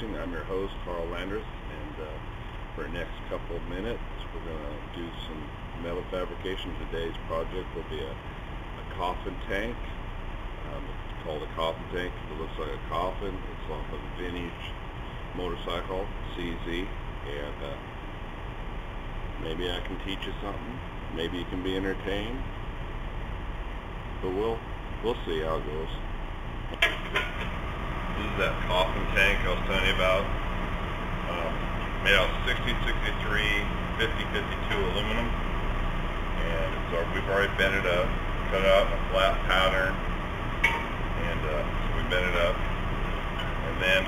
watching. I'm your host, Karl Landrus, and for the next couple of minutes we're going to do some metal fabrication. Today's project will be a coffin tank. It's called a coffin tank. It looks like a coffin. It's off of a vintage motorcycle, CZ, and maybe I can teach you something. Maybe you can be entertained, but we'll see how it goes. This is that coffin tank I was telling you about. Made out of 60, 63, 50, 52 aluminum, and we've already bent it up, cut it out in a flat pattern, and so we bent it up, and then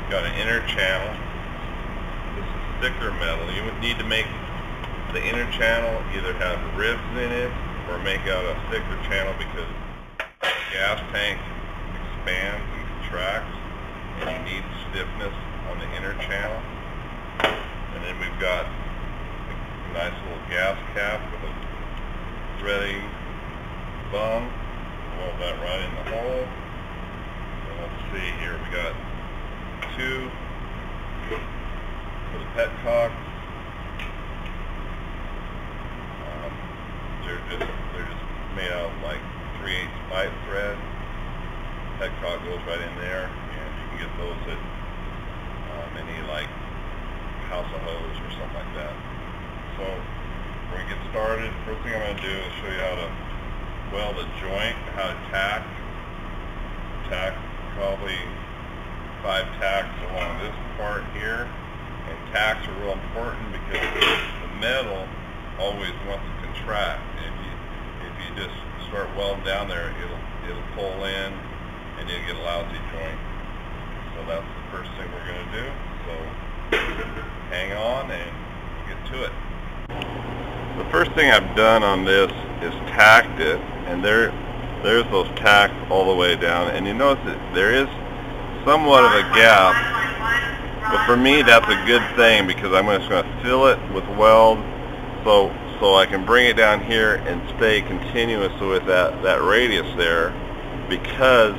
got an inner channel. This is thicker metal. You would need to make the inner channel either have ribs in it or make out a thicker channel, because the gas tank expands and contracts and you need stiffness on the inner channel. And then we've got a nice little gas cap with a threading bung. Weld that right in the hole. And let's see here, we got two for the petcock. They're just made out of like 3/8 pipe thread. Petcock goes right in there, and you can get those at any like House of Hose or something like that. So we're gonna get started. First thing I'm gonna do is show you how to weld a joint, how to tack. Tack probably 5 tacks along this part here, and tacks are real important because the metal always wants to contract. If you just start welding down there, it'll pull in and you'll get a lousy joint. So that's the first thing we're going to do. So hang on and get to it. The first thing I've done on this is tacked it, and there's those tacks all the way down, and you notice that there is somewhat of a gap, but for me that's a good thing, because I'm just going to fill it with weld so I can bring it down here and stay continuous with that radius there, because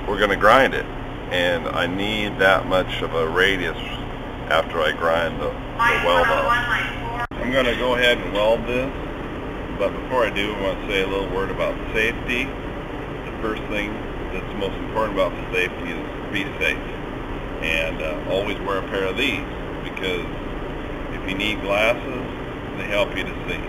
we're going to grind it, and I need that much of a radius after I grind the weld off. I'm going to go ahead and weld this, but before I do, I want to say a little word about safety. The first thing that's most important about safety is be safe, and always wear a pair of these, because if you need glasses, they help you to see.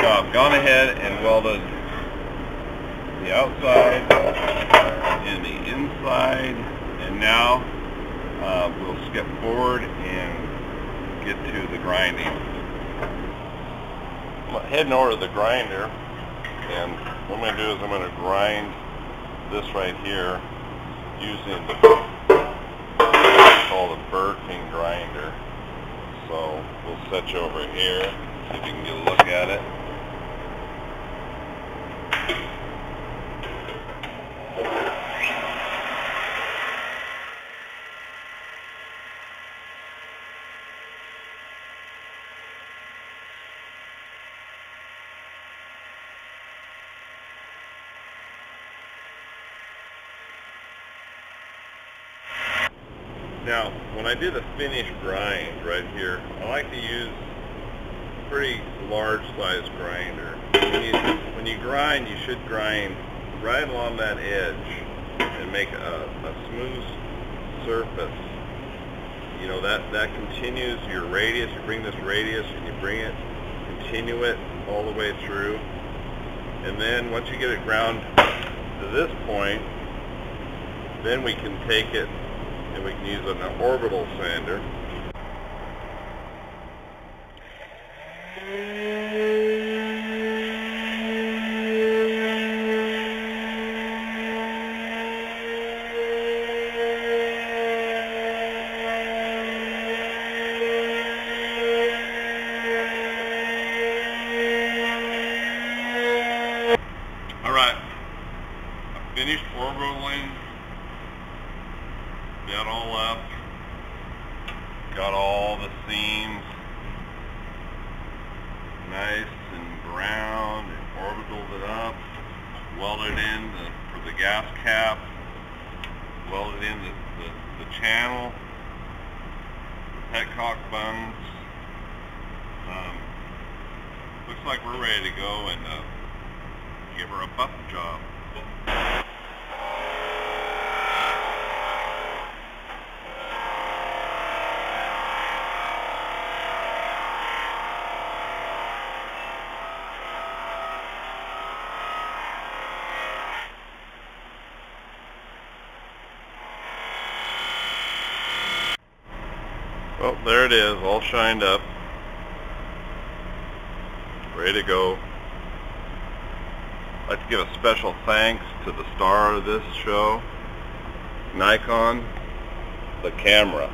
I've gone ahead and welded the outside and the inside, and now we'll skip forward and get to the grinding. I'm heading over to the grinder, and what I'm going to do is I'm going to grind this right here using what's called a Burton grinder. So we'll set you over here, see if you can get a look at it. Now, when I do the finish grind right here, I like to use a pretty large size grinder. When you grind, you should grind right along that edge and make a smooth surface. You know, that continues your radius. You bring this radius and you bring it, continue it all the way through. And then once you get it ground to this point, then we can take it and we can use an orbital sander. finished orbitaling that all up. Got all the seams nice and ground and orbitaled it up. Welded in for the gas cap. Welded in the channel. The petcock bungs. Looks like we're ready to go and give her a buff job. Well, there it is, all shined up, ready to go. I'd like to give a special thanks to the star of this show, Nikon, the camera.